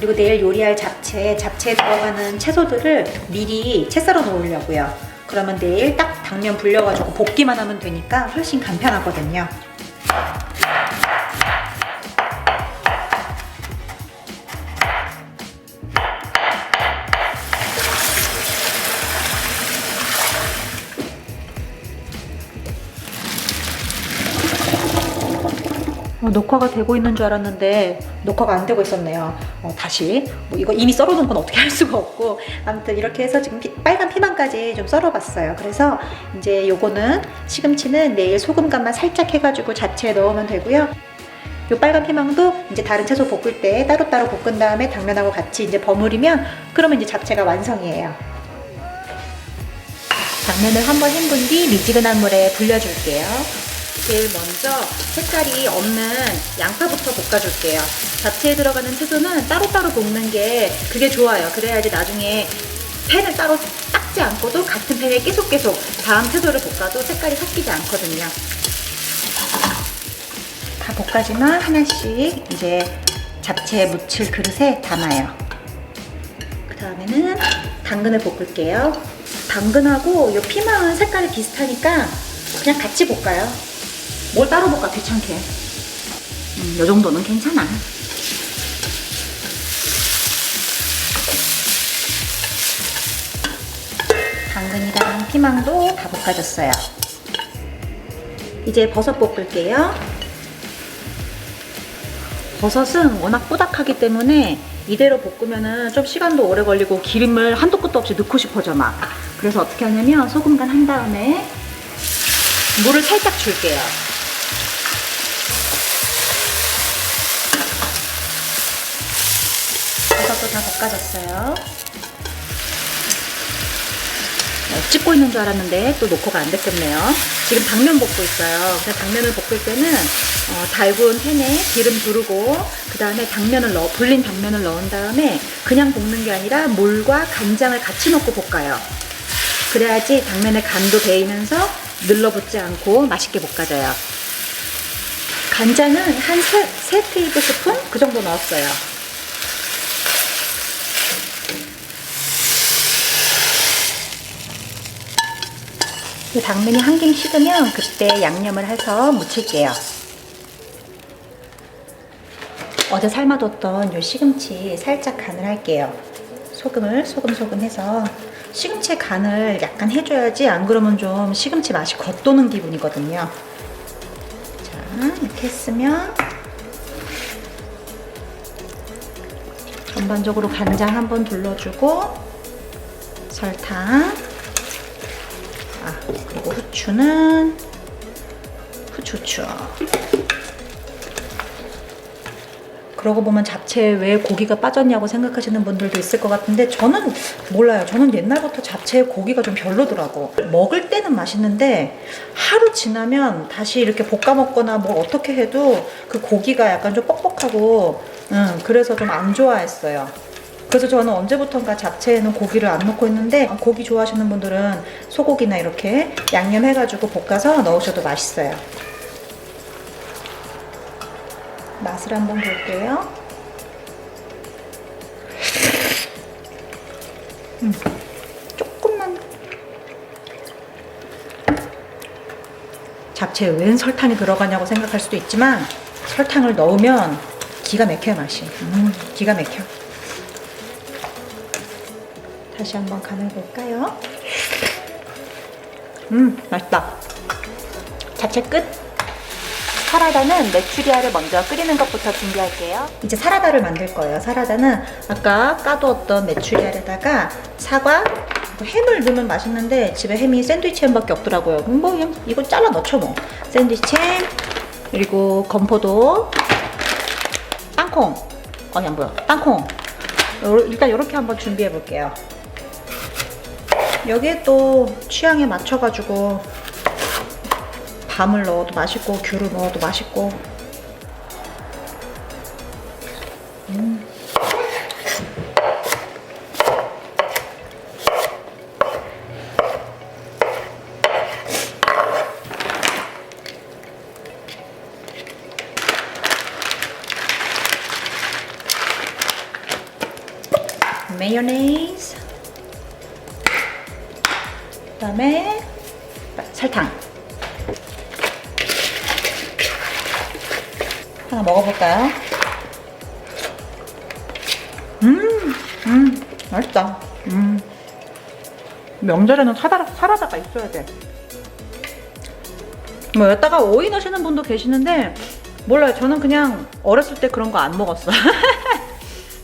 그리고 내일 요리할 잡채에 들어가는 채소들을 미리 채 썰어 놓으려고요. 그러면 내일 딱 당면 불려가지고 볶기만 하면 되니까 훨씬 간편하거든요. 녹화가 되고 있는 줄 알았는데 녹화가 안 되고 있었네요. 다시 이거 이미 썰어놓은 건 어떻게 할 수가 없고, 아무튼 이렇게 해서 지금 빨간 피망까지 좀 썰어봤어요. 그래서 이제 요거는 시금치는 내일 소금간만 살짝 해가지고 잡채에 넣으면 되고요. 요 빨간 피망도 이제 다른 채소 볶을 때 따로따로 볶은 다음에 당면하고 같이 이제 버무리면 그러면 이제 잡채가 완성이에요. 당면을 한번 헹군 뒤 미지근한 물에 불려줄게요. 제일 먼저 색깔이 없는 양파부터 볶아줄게요. 잡채에 들어가는 채소는 따로따로 볶는 게 그게 좋아요. 그래야지 나중에 팬을 따로 닦지 않고도 같은 팬에 계속 다음 채소를 볶아도 색깔이 섞이지 않거든요. 다 볶아지면 하나씩 이제 잡채에 묻힐 그릇에 담아요. 그 다음에는 당근을 볶을게요. 당근하고 이 피망은 색깔이 비슷하니까 그냥 같이 볶아요. 뭘 따로 볶아 귀찮게. 요 정도는 괜찮아. 당근이랑 피망도 다 볶아줬어요. 이제 버섯 볶을게요. 버섯은 워낙 뽀닥하기 때문에 이대로 볶으면은 좀 시간도 오래 걸리고 기름을 한도 끝도 없이 넣고 싶어져 막. 그래서 어떻게 하냐면 소금간 한 다음에 물을 살짝 줄게요. 버섯도 다 볶아졌어요. 찍고 있는 줄 알았는데 또 녹화가 안 됐겠네요. 지금 당면 볶고 있어요. 그래서 당면을 볶을 때는 달군 팬에 기름 두르고 그 다음에 불린 당면을 넣은 다음에 그냥 볶는 게 아니라 물과 간장을 같이 넣고 볶아요. 그래야지 당면의 간도 배이면서 늘러붙지 않고 맛있게 볶아져요. 간장은 한 3테이블스푼 그 정도 넣었어요. 당면이 한 김 식으면 그때 양념을 해서 무칠게요. 어제 삶아뒀던 요 시금치 살짝 간을 할게요. 소금을 소금 해서 시금치에 간을 약간 해줘야지 안 그러면 좀 시금치 맛이 겉도는 기분이거든요. 자, 이렇게 했으면 전반적으로 간장 한번 둘러주고 설탕, 그리고 후추는 후추. 그러고 보면 잡채에 왜 고기가 빠졌냐고 생각하시는 분들도 있을 것 같은데 저는 몰라요. 저는 옛날부터 잡채에 고기가 좀 별로더라고. 먹을 때는 맛있는데 하루 지나면 다시 이렇게 볶아 먹거나 뭐 어떻게 해도 그 고기가 약간 좀 뻑뻑하고 그래서 좀 안 좋아했어요. 그래서 저는 언제부턴가 잡채에는 고기를 안 넣고 있는데 고기 좋아하시는 분들은 소고기나 이렇게 양념해가지고 볶아서 넣으셔도 맛있어요. 맛을 한번 볼게요. 조금만. 잡채에 웬 설탕이 들어가냐고 생각할 수도 있지만 설탕을 넣으면 기가 막혀요, 맛이. 기가 막혀. 다시 한번 간을 볼까요? 맛있다. 잡채 끝. 사라다는 메추리알을 먼저 끓이는 것부터 준비할게요. 이제 사라다를 만들 거예요. 사라다는 아까 까두었던 메추리알에다가 사과, 햄을 넣으면 맛있는데 집에 햄이 샌드위치 햄밖에 없더라고요. 뭐 이거 잘라 넣죠 뭐. 샌드위치 햄, 그리고 건포도, 땅콩. 아니 안 보여. 땅콩. 일단 이렇게 한번 준비해 볼게요. 여기에 또 취향에 맞춰가지고 밤을 넣어도 맛있고 귤을 넣어도 맛있고. 마요네즈, 그다음에 설탕. 하나 먹어볼까요? 맛있다. 명절에는 사라다가 있어야 돼. 뭐 여기다가 오이 넣으시는 분도 계시는데 몰라요. 저는 그냥 어렸을 때 그런 거 안 먹었어.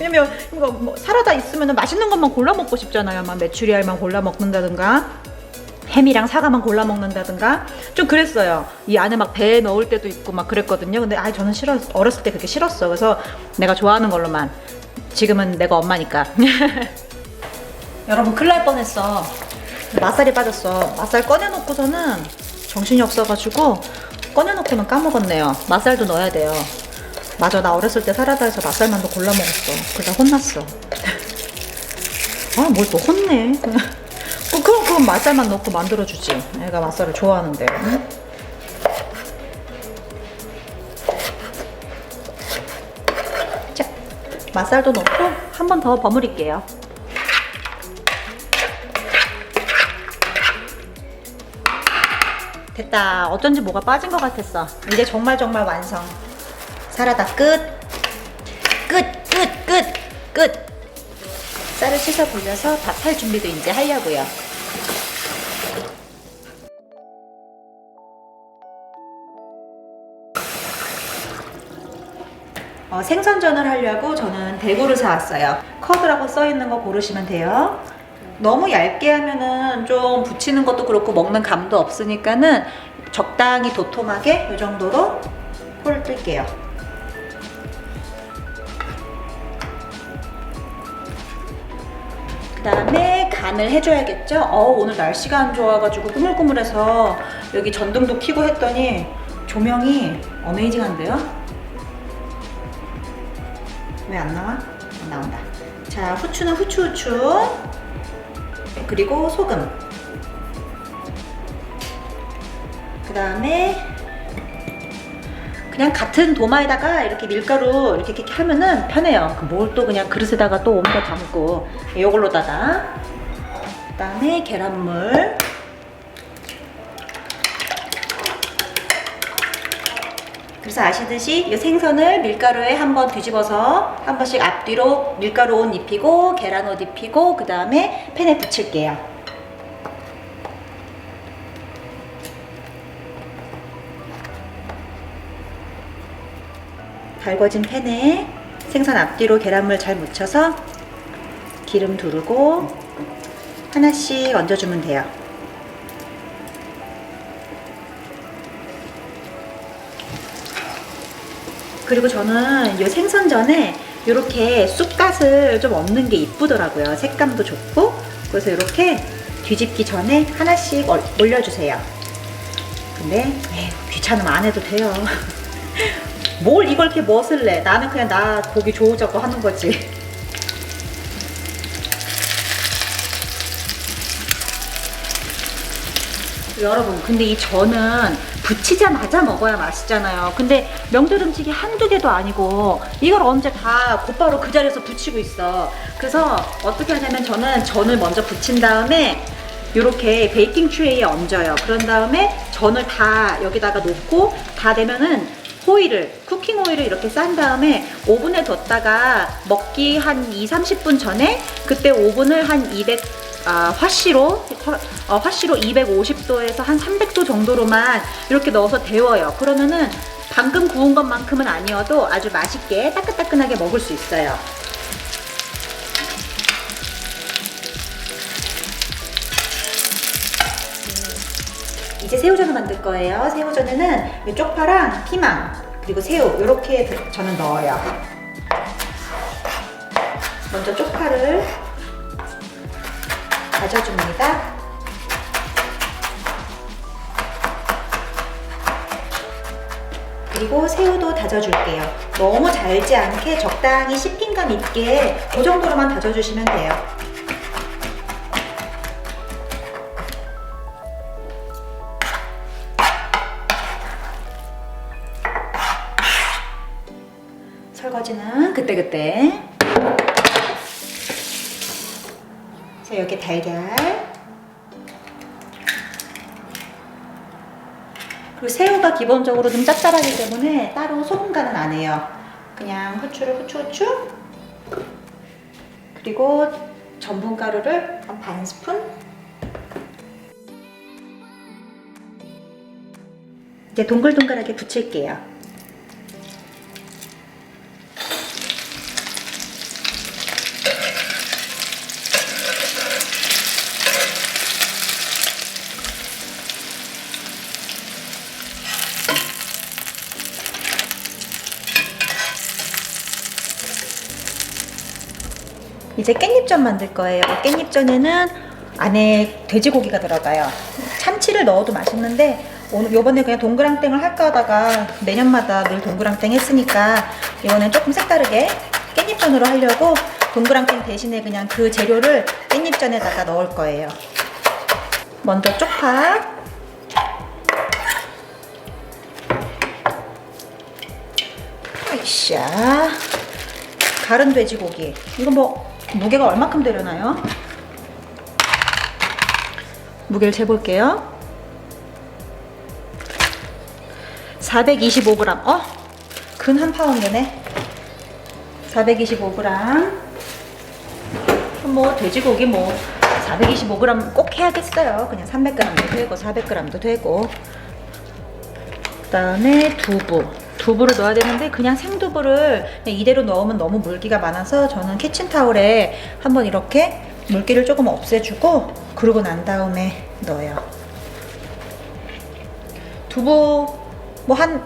왜냐면 이거 뭐 사라다 있으면 맛있는 것만 골라 먹고 싶잖아요. 막 메추리알만 골라 먹는다든가 햄이랑 사과만 골라 먹는다든가 좀 그랬어요. 이 안에 막 배에 넣을 때도 있고 막 그랬거든요. 근데 저는 어렸을 때 그렇게 싫었어. 그래서 내가 좋아하는 걸로만. 지금은 내가 엄마니까. 여러분 큰일 날 뻔했어. 맛살이 빠졌어. 맛살 꺼내놓고서는 정신이 없어가지고 꺼내놓고는 까먹었네요. 맛살도 넣어야 돼요. 맞아, 나 어렸을 때 사라다에서 맛살만도 골라 먹었어. 그러다 혼났어. 뭘 또 혼내. 그럼 맛살만 넣고 만들어주지. 애가 맛살을 좋아하는데. 응? 자, 맛살도 넣고 한 번 더 버무릴게요. 됐다. 어쩐지 뭐가 빠진 것 같았어. 이제 정말 완성. 사라다 끝. 쌀을 씻어 불려서 밥 할 준비도 이제 하려고요. 생선전을 하려고 저는 대구를 사왔어요. 커드라고 써있는 거 고르시면 돼요. 너무 얇게 하면은 좀 부치는 것도 그렇고 먹는 감도 없으니까는 적당히 도톰하게 이 정도로 포를 뜰게요. 그 다음에 간을 해줘야겠죠? 오늘 날씨가 안 좋아가지고 꾸물꾸물해서 여기 전등도 켜고 했더니 조명이 어메이징한데요? 왜 안 나와? 나온다. 자, 후추는 후추. 그리고 소금. 그 다음에 그냥 같은 도마에다가 이렇게 밀가루 이렇게 하면은 편해요. 뭘 또 그냥 그릇에다가 또 옮겨 담고 이걸로다가. 그 다음에 계란물. 그래서 아시듯이 이 생선을 밀가루에 한번 뒤집어서 한 번씩 앞뒤로 밀가루 옷 입히고 계란 옷 입히고 그 다음에 팬에 붙일게요. 달궈진 팬에 생선 앞뒤로 계란물 잘 묻혀서 기름 두르고 하나씩 얹어주면 돼요. 그리고 저는 이 생선전에 이렇게 쑥갓을 좀 얹는 게 이쁘더라고요. 색감도 좋고. 그래서 이렇게 뒤집기 전에 하나씩 올려주세요. 근데 귀찮으면 안 해도 돼요. 뭘 이걸 이렇게 멋을 내. 나는 그냥 나 보기 좋으자고 하는 거지. 여러분, 근데 이 전은 부치자마자 먹어야 맛있잖아요. 근데 명절 음식이 한두 개도 아니고 이걸 언제 다 곧바로 그 자리에서 부치고 있어. 그래서 어떻게 하냐면 저는 전을 먼저 부친 다음에 이렇게 베이킹 트레이에 얹어요. 그런 다음에 전을 다 여기다가 놓고 다 되면은 쿠킹 오일을 이렇게 싼 다음에 오븐에 뒀다가 먹기 한 2-30분 전에 그때 오븐을 한 화씨로 250도에서 한 300도 정도로만 이렇게 넣어서 데워요. 그러면은 방금 구운 것만큼은 아니어도 아주 맛있게 따끈따끈하게 먹을 수 있어요. 이제 새우전을 만들 거예요. 새우전에는 이 쪽파랑 피망 그리고 새우 이렇게 저는 넣어요. 먼저 쪽파를 다져줍니다. 그리고 새우도 다져줄게요. 너무 잘지 않게 적당히 씹힘감 있게 그 정도로만 다져주시면 돼요. 설거지는 그때그때. 자, 여기 달걀. 그리고 새우가 기본적으로 좀 짭짤하기 때문에 따로 소금 간은 안 해요. 그냥 후추를 후추. 그리고 전분가루를 한 반 스푼. 이제 동글동글하게 부칠게요. 이제 깻잎전 만들 거예요. 깻잎전에는 안에 돼지고기가 들어가요. 참치를 넣어도 맛있는데 오늘 요번에 그냥 동그랑땡을 할까 하다가 매년마다 늘 동그랑땡 했으니까 이번엔 조금 색다르게 깻잎전으로 하려고 동그랑땡 대신에 그냥 그 재료를 깻잎전에다가 넣을 거예요. 먼저 쪽파, 으쌰, 가른 돼지고기. 이거 뭐 무게가 얼마큼 되려나요? 무게를 재볼게요. 425g. 근 한 파운드네. 425g. 뭐 돼지고기 뭐 425g 꼭 해야겠어요. 그냥 300g도 되고 400g도 되고. 그다음에 두부를 넣어야 되는데 그냥 생두부를 그냥 이대로 넣으면 너무 물기가 많아서 저는 키친타올에 한번 이렇게 물기를 조금 없애주고 그러고 난 다음에 넣어요. 두부 뭐 한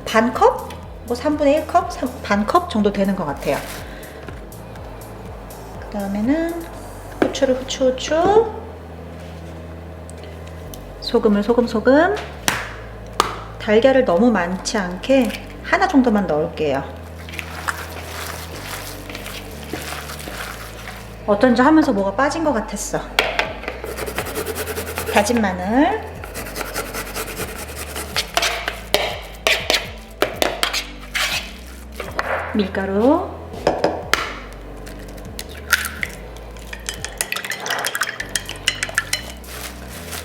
반컵? 뭐 3분의 1컵? 반컵 정도 되는 것 같아요. 그 다음에는 후추를 후추. 소금을 소금. 달걀을 너무 많지 않게 하나 정도만 넣을게요. 어쩐지 하면서 뭐가 빠진 것 같았어. 다진 마늘, 밀가루,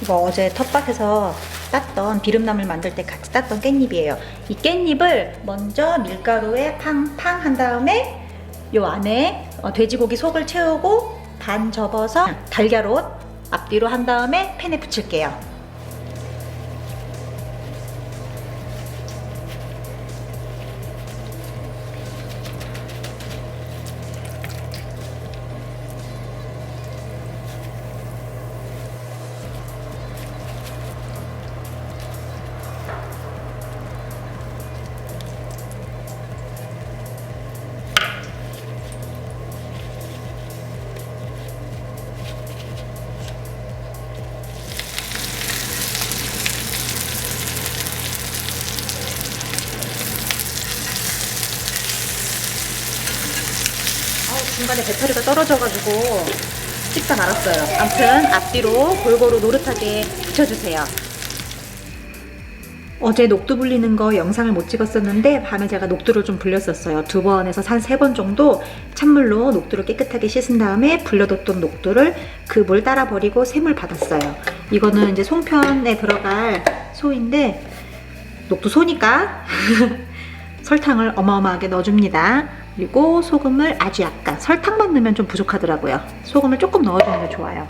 이거 어제 텃밭에서 땄던 비름나물 만들 때 같이 땄던 깻잎이에요. 이 깻잎을 먼저 밀가루에 팡팡 한 다음에 요 안에 돼지고기 속을 채우고 반 접어서 달걀옷 앞뒤로 한 다음에 팬에 붙일게요. 중간에 배터리가 떨어져가지고 찍다 말았어요. 아무튼 앞뒤로 골고루 노릇하게 붙여주세요. 어제 녹두 불리는 거 영상을 못 찍었었는데 밤에 제가 녹두를 좀 불렸었어요. 2번에서 한 3번 정도 찬물로 녹두를 깨끗하게 씻은 다음에 불려뒀던 녹두를 그 물 따라 버리고 샘물 받았어요. 이거는 이제 송편에 들어갈 소인데 녹두 소니까 설탕을 어마어마하게 넣어줍니다. 그리고 소금을 아주 약간, 설탕만 넣으면 좀 부족하더라고요. 소금을 조금 넣어주는 게 좋아요.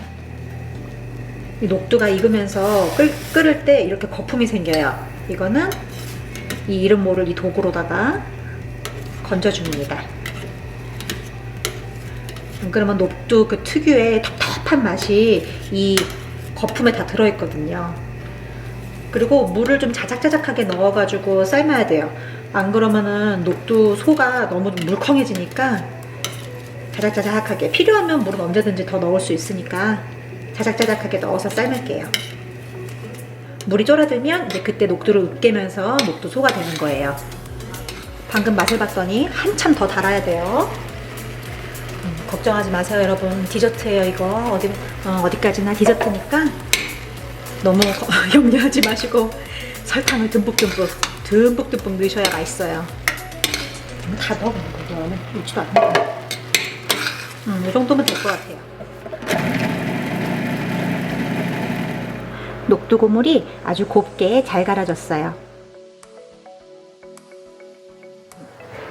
이 녹두가 익으면서 끓을 때 이렇게 거품이 생겨요. 이거는 이 이름 모를 이 도구로다가 건져줍니다. 그러면 녹두 그 특유의 텁텁한 맛이 이 거품에 다 들어있거든요. 그리고 물을 좀 자작자작하게 넣어가지고 삶아야 돼요. 안 그러면은 녹두 소가 너무 물컹해지니까 자작자작하게, 필요하면 물은 언제든지 더 넣을 수 있으니까 자작자작하게 넣어서 삶을게요. 물이 쫄아들면 이제 그때 녹두를 으깨면서 녹두 소가 되는 거예요. 방금 맛을 봤더니 한참 더 달아야 돼요. 걱정하지 마세요, 여러분. 디저트예요, 이거. 어디까지나 디저트니까 너무 염려하지 마시고 설탕을 듬뿍듬뿍 넣으셔야 맛있어요. 다 넣어보는 거죠. 넣지도 않는 거. 이 정도면 될 것 같아요. 녹두고물이 아주 곱게 잘 갈아졌어요.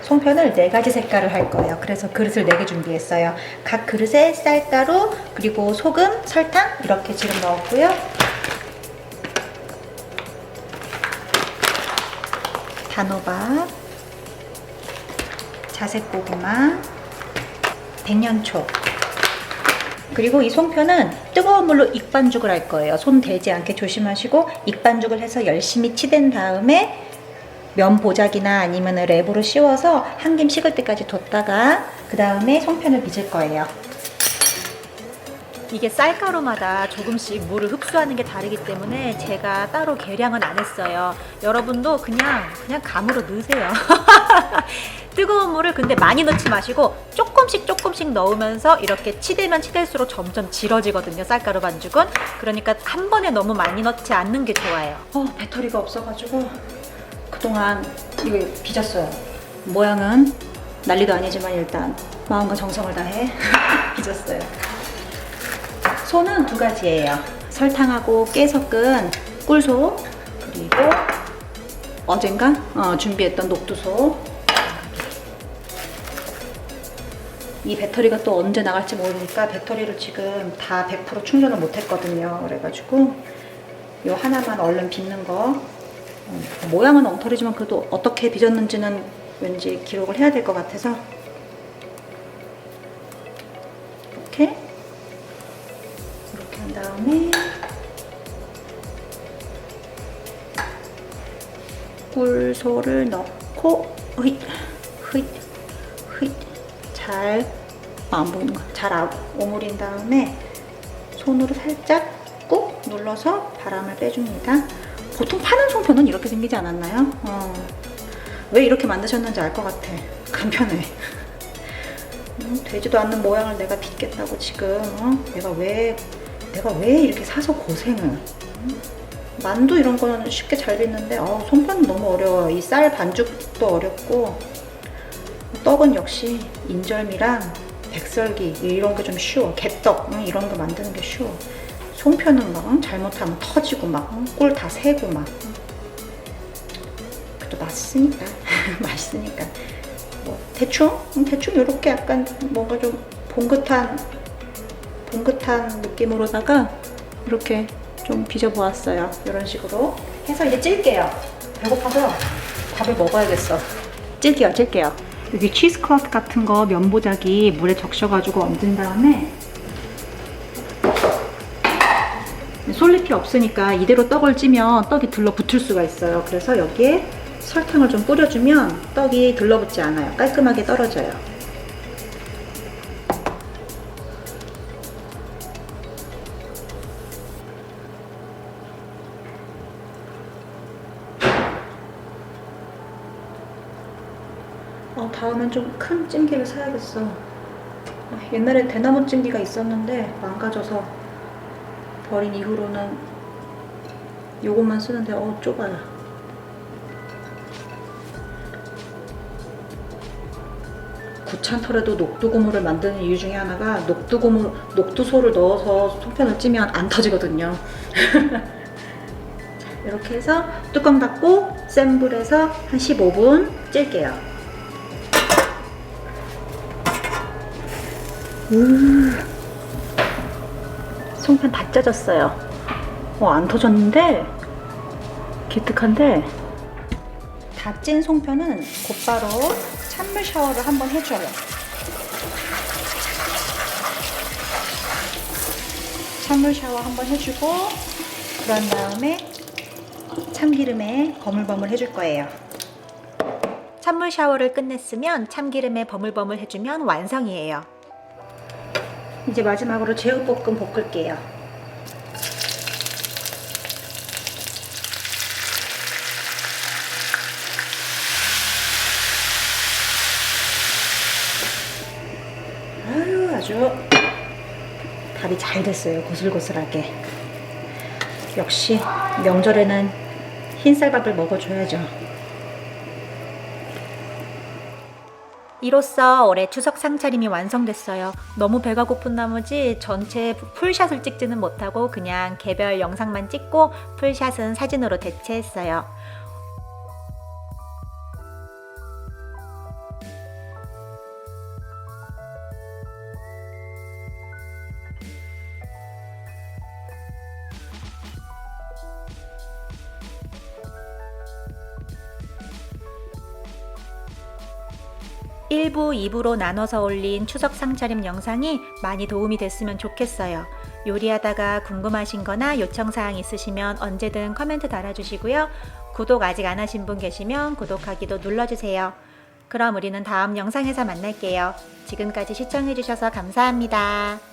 송편을 4가지 색깔을 할 거예요. 그래서 그릇을 4개 준비했어요. 각 그릇에 쌀가루, 그리고 소금, 설탕 이렇게 지금 넣었고요. 단호박, 자색고구마, 백년초, 그리고 이 송편은 뜨거운 물로 익반죽을 할 거예요. 손 대지 않게 조심하시고 익반죽을 해서 열심히 치댄 다음에 면 보자기나 아니면 랩으로 씌워서 한 김 식을 때까지 뒀다가 그 다음에 송편을 빚을 거예요. 이게 쌀가루마다 조금씩 물을 흡수하는 게 다르기 때문에 제가 따로 계량은 안 했어요. 여러분도 그냥 감으로 넣으세요. 뜨거운 물을 근데 많이 넣지 마시고 조금씩 넣으면서 이렇게 치대면 치댈수록 점점 질어지거든요, 쌀가루 반죽은. 그러니까 한 번에 너무 많이 넣지 않는 게 좋아요. 배터리가 없어가지고 그동안 이거 빚었어요. 모양은 난리도 아니지만 일단 마음과 정성을 다해 빚었어요. 소는 2가지예요. 설탕하고 깨 섞은 꿀소, 그리고 어젠가 준비했던 녹두소. 이 배터리가 또 언제 나갈지 모르니까 배터리를 지금 다 100% 충전을 못 했거든요. 그래가지고 요 하나만 얼른 빚는 거. 모양은 엉터리지만 그래도 어떻게 빚었는지는 왠지 기록을 해야 될 것 같아서 이렇게 한 다음에 꿀소를 넣고 잘 안 보이는 거 잘 오므린 다음에 손으로 살짝 꾹 눌러서 바람을 빼줍니다. 보통 파는 송편은 이렇게 생기지 않았나요? 왜 이렇게 만드셨는지 알 것 같아. 간편해. 되지도 않는 모양을 내가 빚겠다고 지금 내가 왜 이렇게 사서 고생을. 만두 이런 거는 쉽게 잘 빚는데 송편은 너무 어려워요. 이 쌀 반죽도 어렵고 떡은 역시 인절미랑 백설기 이런 게 좀 쉬워. 개떡 이런 거 만드는 게 쉬워. 송편은 막 잘못하면 터지고 막 꿀 다 새고 막. 그래도 맛있으니까 맛있으니까 뭐 대충 이렇게 약간 뭔가 좀 봉긋한 느낌으로다가 이렇게 좀 빚어보았어요. 이런 식으로 해서 이제 찔게요. 배고파서 밥을 먹어야겠어. 찔게요. 여기 치즈클러트 같은 거 면보자기 물에 적셔가지고 얹은 다음에 솔잎이 없으니까 이대로 떡을 찌면 떡이 들러붙을 수가 있어요. 그래서 여기에 설탕을 좀 뿌려주면 떡이 들러붙지 않아요. 깔끔하게 떨어져요. 다음엔 좀 큰 찜기를 사야겠어. 옛날에 대나무 찜기가 있었는데 망가져서 버린 이후로는 요것만 쓰는데 좁아요. 귀찮더라도 녹두고물을 만드는 이유 중에 하나가 녹두소를 넣어서 송편을 찌면 안 터지거든요. 자, 이렇게 해서 뚜껑 닫고 센 불에서 한 15분 찔게요. 송편 다 짜졌어요. 안 터졌는데 기특한데. 다 찐 송편은 곧바로 찬물 샤워를 한번 해줘요. 찬물 샤워 한번 해주고 그런 다음에 참기름에 버물버물 해줄 거예요. 찬물 샤워를 끝냈으면 참기름에 버물버물 해주면 완성이에요. 이제 마지막으로 제육볶음 볶을게요. 아주 밥이 잘 됐어요. 고슬고슬하게. 역시 명절에는 흰쌀밥을 먹어줘야죠. 이로써 올해 추석 상차림이 완성됐어요. 너무 배가 고픈 나머지 전체 풀샷을 찍지는 못하고 그냥 개별 영상만 찍고 풀샷은 사진으로 대체했어요. 일 부, 2부로 나눠서 올린 추석 상차림 영상이 많이 도움이 됐으면 좋겠어요. 요리하다가 궁금하신 거나 요청사항 있으시면 언제든 코멘트 달아주시고요. 구독 아직 안 하신 분 계시면 구독하기도 눌러주세요. 그럼 우리는 다음 영상에서 만날게요. 지금까지 시청해주셔서 감사합니다.